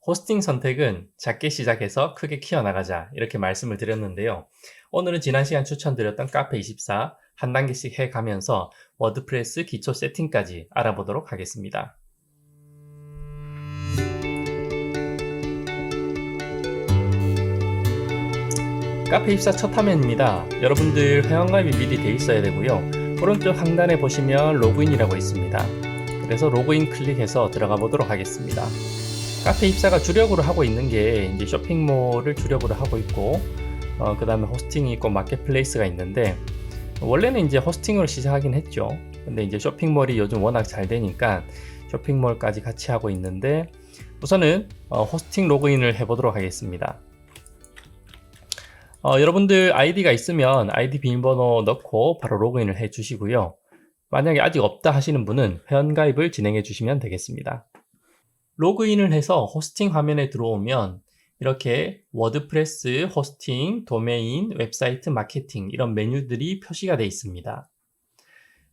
호스팅 선택은 작게 시작해서 크게 키워나가자 이렇게 말씀을 드렸는데요. 오늘은 지난 시간 추천드렸던 카페24 한 단계씩 해가면서 워드프레스 기초 세팅까지 알아보도록 하겠습니다. 카페24 첫 화면입니다. 여러분들 회원가입이 미리 돼 있어야 되고요. 오른쪽 하단에 보시면 로그인이라고 있습니다. 그래서 로그인 클릭해서 들어가 보도록 하겠습니다. 카페24가 주력으로 하고 있는 게 이제 쇼핑몰을 주력으로 하고 있고, 그 다음에 호스팅이 있고 마켓플레이스가 있는데, 원래는 이제 호스팅으로 시작하긴 했죠. 근데 이제 쇼핑몰이 요즘 워낙 잘 되니까 쇼핑몰까지 같이 하고 있는데, 우선은 호스팅 로그인을 해보도록 하겠습니다. 여러분들 아이디가 있으면 아이디 비밀번호 넣고 바로 로그인을 해 주시고요. 만약에 아직 없다 하시는 분은 회원가입을 진행해 주시면 되겠습니다. 로그인을 해서 호스팅 화면에 들어오면 이렇게 워드프레스, 호스팅, 도메인, 웹사이트 마케팅 이런 메뉴들이 표시가 되어 있습니다.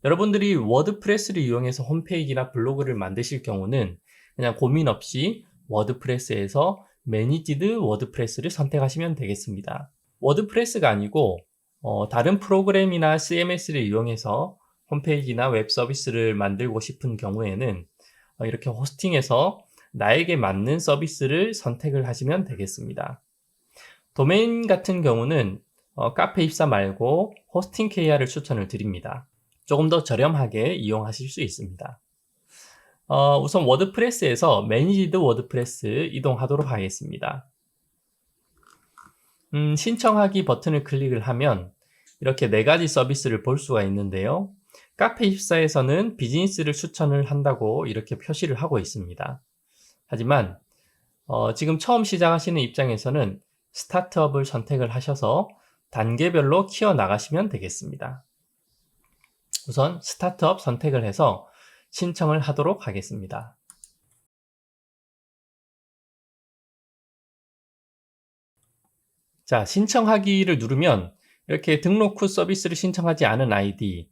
여러분들이 워드프레스를 이용해서 홈페이지나 블로그를 만드실 경우는 그냥 고민 없이 워드프레스에서 매니지드 워드프레스를 선택하시면 되겠습니다. 워드프레스가 아니고 다른 프로그램이나 CMS를 이용해서 홈페이지나 웹 서비스를 만들고 싶은 경우에는 이렇게 호스팅에서 나에게 맞는 서비스를 선택을 하시면 되겠습니다. 도메인 같은 경우는 카페24 말고 호스팅 KR을 추천을 드립니다. 조금 더 저렴하게 이용하실 수 있습니다. 우선 워드프레스에서 매니지드 워드프레스 이동하도록 하겠습니다. 신청하기 버튼을 클릭을 하면 이렇게 4가지 서비스를 볼 수가 있는데요. 카페24에서는 비즈니스를 추천을 한다고 이렇게 표시를 하고 있습니다. 하지만 지금 처음 시작하시는 입장에서는 스타트업을 선택을 하셔서 단계별로 키워나가시면 되겠습니다. 우선 스타트업 선택을 해서 신청을 하도록 하겠습니다. 자, 신청하기를 누르면 이렇게 등록 후 서비스를 신청하지 않은 아이디,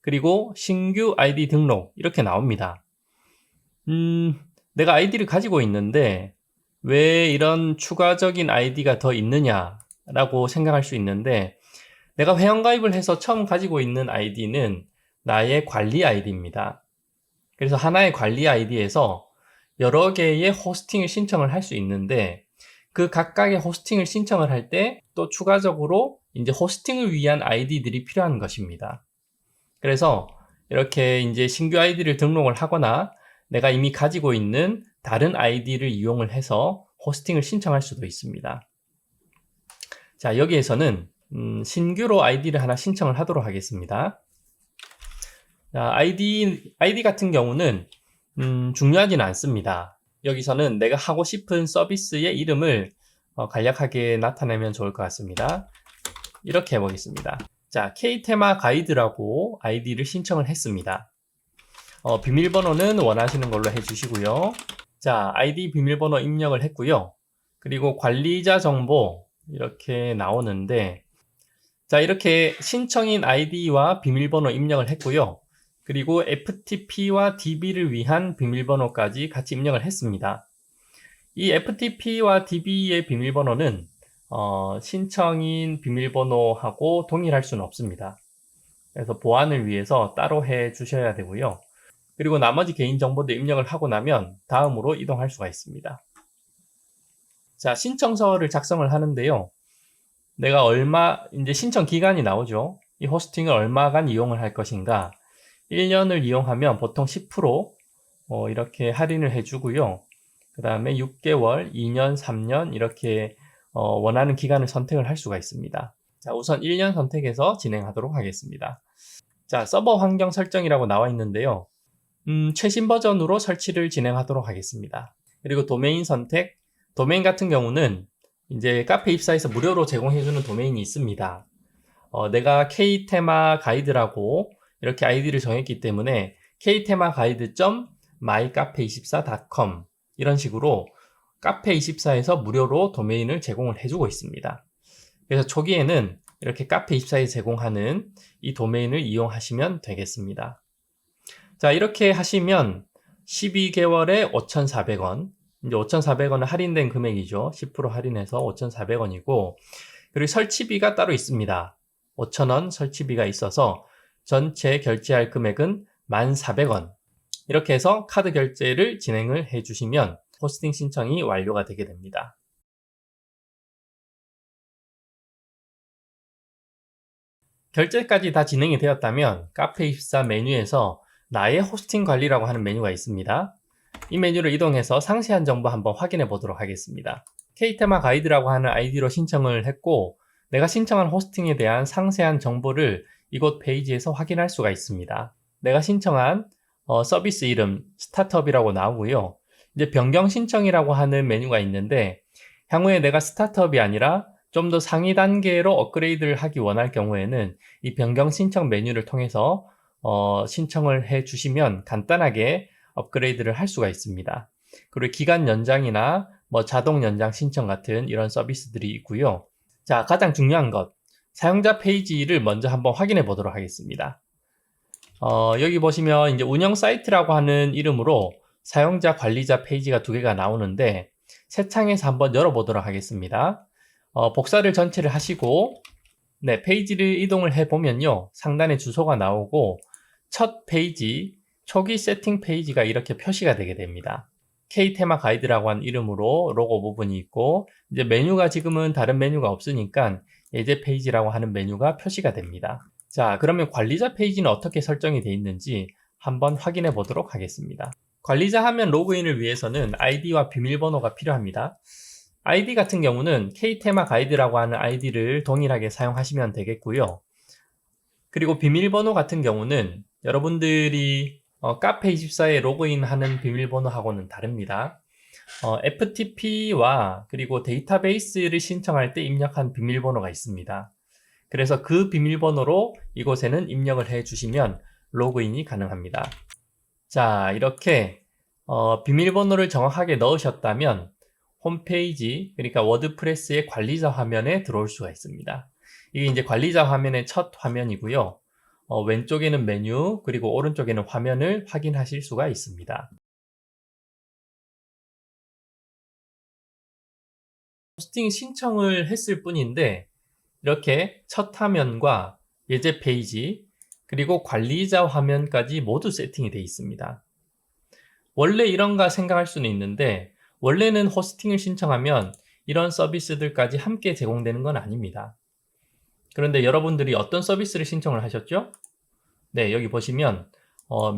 그리고 신규 아이디 등록 이렇게 나옵니다. 내가 아이디를 가지고 있는데 왜 이런 추가적인 아이디가 더 있느냐라고 생각할 수 있는데, 내가 회원가입을 해서 처음 가지고 있는 아이디는 나의 관리 아이디입니다. 그래서 하나의 관리 아이디에서 여러 개의 호스팅을 신청을 할 수 있는데, 그 각각의 호스팅을 신청을 할 때 또 추가적으로 이제 호스팅을 위한 아이디들이 필요한 것입니다. 그래서 이렇게 이제 신규 아이디를 등록을 하거나 내가 이미 가지고 있는 다른 아이디를 이용을 해서 호스팅을 신청할 수도 있습니다. 자, 여기에서는 신규로 아이디를 하나 신청을 하도록 하겠습니다. 자, 아이디 같은 경우는 중요하지는 않습니다. 여기서는 내가 하고 싶은 서비스의 이름을 간략하게 나타내면 좋을 것 같습니다. 이렇게 해보겠습니다. 자, K테마 가이드라고 아이디를 신청을 했습니다. 비밀번호는 원하시는 걸로 해주시고요. 자, 아이디 비밀번호 입력을 했고요. 그리고 관리자 정보 이렇게 나오는데, 자, 이렇게 신청인 아이디와 비밀번호 입력을 했고요. 그리고 FTP와 DB를 위한 비밀번호까지 같이 입력을 했습니다. 이 FTP와 DB의 비밀번호는 신청인 비밀번호하고 동일할 수는 없습니다. 그래서 보안을 위해서 따로 해 주셔야 되고요. 그리고 나머지 개인정보도 입력을 하고 나면 다음으로 이동할 수가 있습니다. 자, 신청서를 작성을 하는데요. 내가 이제 신청 기간이 나오죠. 이 호스팅을 얼마간 이용을 할 것인가. 1년을 이용하면 보통 10% 이렇게 할인을 해주고요. 그 다음에 6개월, 2년, 3년 이렇게 원하는 기간을 선택을 할 수가 있습니다. 자, 우선 1년 선택해서 진행하도록 하겠습니다. 자, 서버 환경 설정이라고 나와 있는데요. 최신 버전으로 설치를 진행하도록 하겠습니다. 그리고 도메인 선택. 도메인 같은 경우는 이제 카페24에서 무료로 제공해주는 도메인이 있습니다. 내가 K테마 가이드라고 이렇게 아이디를 정했기 때문에 ktemaguide.mycafe24.com 이런 식으로 카페24에서 무료로 도메인을 제공을 해주고 있습니다. 그래서 초기에는 이렇게 카페24에 제공하는 이 도메인을 이용하시면 되겠습니다. 자, 이렇게 하시면 12개월에 5,400원, 이제 5,400원은 할인된 금액이죠. 10% 할인해서 5,400원이고, 그리고 설치비가 따로 있습니다. 5,000원 설치비가 있어서 전체 결제할 금액은 1,400원. 이렇게 해서 카드 결제를 진행을 해주시면 호스팅 신청이 완료가 되게 됩니다. 결제까지 다 진행이 되었다면 카페24 메뉴에서 나의 호스팅 관리라고 하는 메뉴가 있습니다. 이 메뉴를 이동해서 상세한 정보 한번 확인해 보도록 하겠습니다. K테마 가이드라고 하는 아이디로 신청을 했고, 내가 신청한 호스팅에 대한 상세한 정보를 이곳 페이지에서 확인할 수가 있습니다. 내가 신청한 서비스 이름 스타트업이라고 나오고요. 이제 변경 신청이라고 하는 메뉴가 있는데, 향후에 내가 스타트업이 아니라 좀 더 상위 단계로 업그레이드를 하기 원할 경우에는 이 변경 신청 메뉴를 통해서 신청을 해 주시면 간단하게 업그레이드를 할 수가 있습니다. 그리고 기간 연장이나 자동 연장 신청 같은 이런 서비스들이 있고요. 자, 가장 중요한 것, 사용자 페이지를 먼저 한번 확인해 보도록 하겠습니다. 여기 보시면 이제 운영 사이트라고 하는 이름으로 사용자 관리자 페이지가 두 개가 나오는데, 새 창에서 한번 열어보도록 하겠습니다. 복사를 전체를 하시고, 네, 페이지를 이동을 해보면요, 상단에 주소가 나오고 첫 페이지, 초기 세팅 페이지가 이렇게 표시가 되게 됩니다. K테마 가이드라고 하는 이름으로 로고 부분이 있고, 이제 메뉴가 지금은 다른 메뉴가 없으니까 예제 페이지라고 하는 메뉴가 표시가 됩니다. 자, 그러면 관리자 페이지는 어떻게 설정이 되어 있는지 한번 확인해 보도록 하겠습니다. 관리자 화면 로그인을 위해서는 아이디와 비밀번호가 필요합니다. 아이디 같은 경우는 K테마 가이드라고 하는 아이디를 동일하게 사용하시면 되겠고요. 그리고 비밀번호 같은 경우는 여러분들이 카페24에 로그인하는 비밀번호하고는 다릅니다. FTP와 그리고 데이터베이스를 신청할 때 입력한 비밀번호가 있습니다. 그래서 그 비밀번호로 이곳에는 입력을 해 주시면 로그인이 가능합니다. 자, 이렇게 비밀번호를 정확하게 넣으셨다면 홈페이지, 그러니까 워드프레스의 관리자 화면에 들어올 수가 있습니다. 이게 이제 관리자 화면의 첫 화면이고요. 왼쪽에는 메뉴, 그리고 오른쪽에는 화면을 확인하실 수가 있습니다. 호스팅 신청을 했을 뿐인데, 이렇게 첫 화면과 예제 페이지, 그리고 관리자 화면까지 모두 세팅이 되어 있습니다. 원래 이런가 생각할 수는 있는데, 원래는 호스팅을 신청하면 이런 서비스들까지 함께 제공되는 건 아닙니다. 그런데 여러분들이 어떤 서비스를 신청을 하셨죠? 네, 여기 보시면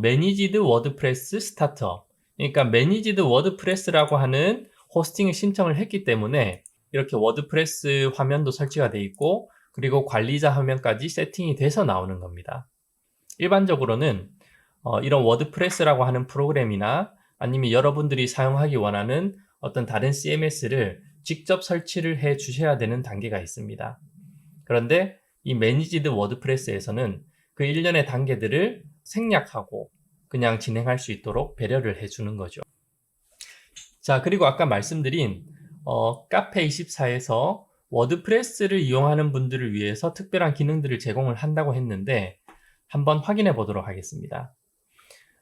매니지드 워드프레스 스타터, 그러니까 매니지드 워드프레스라고 하는 호스팅을 신청을 했기 때문에 이렇게 워드프레스 화면도 설치가 되어 있고, 그리고 관리자 화면까지 세팅이 돼서 나오는 겁니다. 일반적으로는 이런 워드프레스라고 하는 프로그램이나 아니면 여러분들이 사용하기 원하는 어떤 다른 CMS를 직접 설치를 해 주셔야 되는 단계가 있습니다. 그런데 이 매니지드 워드프레스에서는 그 일련의 단계들을 생략하고 그냥 진행할 수 있도록 배려를 해주는 거죠. 자, 그리고 아까 말씀드린 카페24에서 워드프레스를 이용하는 분들을 위해서 특별한 기능들을 제공을 한다고 했는데, 한번 확인해 보도록 하겠습니다.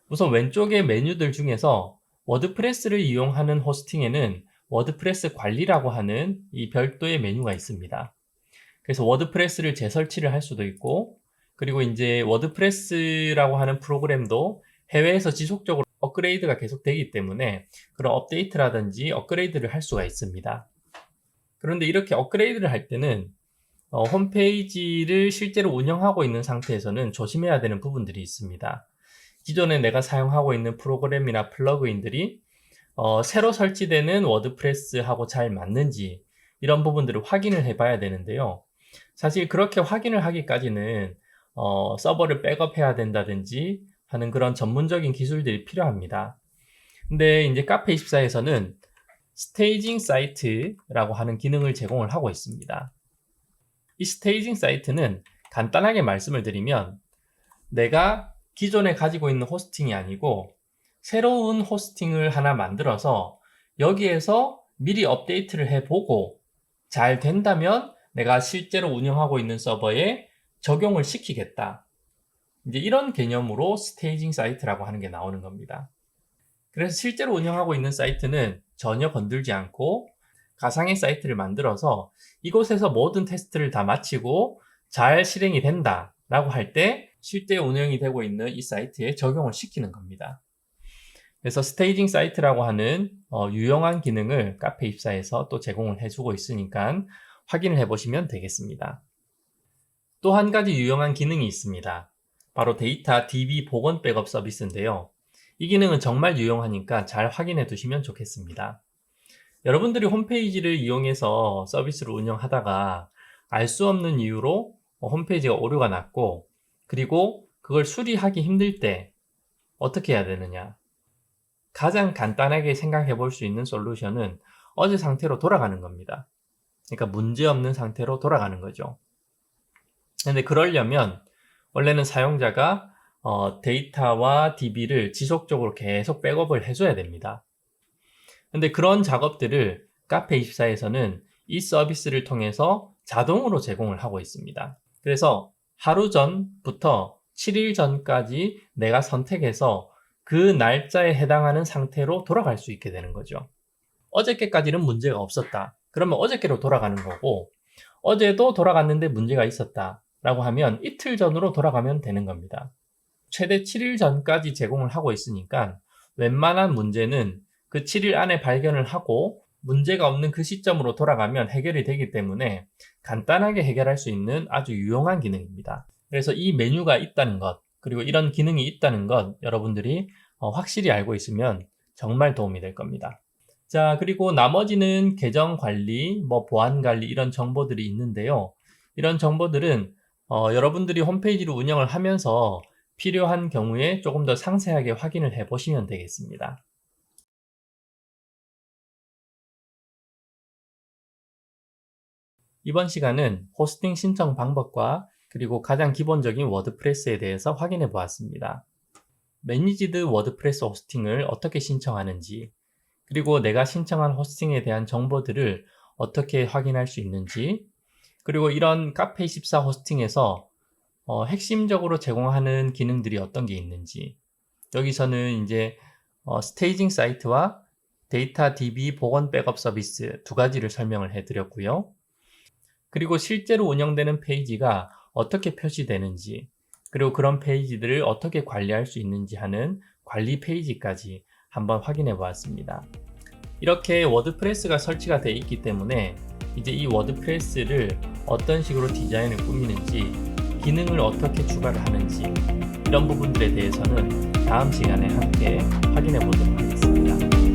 우선 왼쪽의 메뉴들 중에서 워드프레스를 이용하는 호스팅에는 워드프레스 관리라고 하는 이 별도의 메뉴가 있습니다. 그래서 워드프레스를 재설치를 할 수도 있고, 그리고 이제 워드프레스라고 하는 프로그램도 해외에서 지속적으로 업그레이드가 계속 되기 때문에 그런 업데이트라든지 업그레이드를 할 수가 있습니다. 그런데 이렇게 업그레이드를 할 때는 홈페이지를 실제로 운영하고 있는 상태에서는 조심해야 되는 부분들이 있습니다. 기존에 내가 사용하고 있는 프로그램이나 플러그인들이 새로 설치되는 워드프레스하고 잘 맞는지, 이런 부분들을 확인을 해봐야 되는데요. 사실 그렇게 확인을 하기까지는 서버를 백업해야 된다든지 하는 그런 전문적인 기술들이 필요합니다. 근데 이제 카페24에서는 스테이징 사이트라고 하는 기능을 제공을 하고 있습니다. 이 스테이징 사이트는 간단하게 말씀을 드리면, 내가 기존에 가지고 있는 호스팅이 아니고 새로운 호스팅을 하나 만들어서 여기에서 미리 업데이트를 해보고 잘 된다면 내가 실제로 운영하고 있는 서버에 적용을 시키겠다. 이제 이런 개념으로 스테이징 사이트라고 하는 게 나오는 겁니다. 그래서 실제로 운영하고 있는 사이트는 전혀 건들지 않고 가상의 사이트를 만들어서 이곳에서 모든 테스트를 다 마치고 잘 실행이 된다 라고 할 때 실제 운영이 되고 있는 이 사이트에 적용을 시키는 겁니다. 그래서 스테이징 사이트라고 하는 유용한 기능을 카페24에서 또 제공을 해주고 있으니까 확인을 해보시면 되겠습니다. 또 한 가지 유용한 기능이 있습니다. 바로 데이터 DB 복원 백업 서비스인데요. 이 기능은 정말 유용하니까 잘 확인해 두시면 좋겠습니다. 여러분들이 홈페이지를 이용해서 서비스를 운영하다가 알 수 없는 이유로 홈페이지가 오류가 났고 그리고 그걸 수리하기 힘들 때 어떻게 해야 되느냐? 가장 간단하게 생각해 볼 수 있는 솔루션은 어제 상태로 돌아가는 겁니다. 그러니까 문제 없는 상태로 돌아가는 거죠. 근데 그러려면 원래는 사용자가 데이터와 DB를 지속적으로 계속 백업을 해줘야 됩니다. 근데 그런 작업들을 카페24에서는 이 서비스를 통해서 자동으로 제공을 하고 있습니다. 그래서 하루 전부터 7일 전까지 내가 선택해서 그 날짜에 해당하는 상태로 돌아갈 수 있게 되는 거죠. 어저께까지는 문제가 없었다. 그러면 어저께로 돌아가는 거고 어제도 돌아갔는데 문제가 있었다 라고 하면 이틀 전으로 돌아가면 되는 겁니다. 최대 7일 전까지 제공을 하고 있으니까 웬만한 문제는 그 7일 안에 발견을 하고 문제가 없는 그 시점으로 돌아가면 해결이 되기 때문에 간단하게 해결할 수 있는 아주 유용한 기능입니다. 그래서 이 메뉴가 있다는 것, 그리고 이런 기능이 있다는 것 여러분들이 확실히 알고 있으면 정말 도움이 될 겁니다. 자, 그리고 나머지는 계정 관리, 보안 관리 이런 정보들이 있는데요. 이런 정보들은 여러분들이 홈페이지를 운영을 하면서 필요한 경우에 조금 더 상세하게 확인을 해 보시면 되겠습니다. 이번 시간은 호스팅 신청 방법과 그리고 가장 기본적인 워드프레스에 대해서 확인해 보았습니다. 매니지드 워드프레스 호스팅을 어떻게 신청하는지, 그리고 내가 신청한 호스팅에 대한 정보들을 어떻게 확인할 수 있는지, 그리고 이런 카페24 호스팅에서 핵심적으로 제공하는 기능들이 어떤 게 있는지, 여기서는 이제 스테이징 사이트와 데이터 DB 복원 백업 서비스 두 가지를 설명을 해드렸고요. 그리고 실제로 운영되는 페이지가 어떻게 표시되는지, 그리고 그런 페이지들을 어떻게 관리할 수 있는지 하는 관리 페이지까지 한번 확인해 보았습니다. 이렇게 워드프레스가 설치가 되어 있기 때문에 이제 이 워드프레스를 어떤 식으로 디자인을 꾸미는지, 기능을 어떻게 추가를 하는지 이런 부분들에 대해서는 다음 시간에 함께 확인해 보도록 하겠습니다.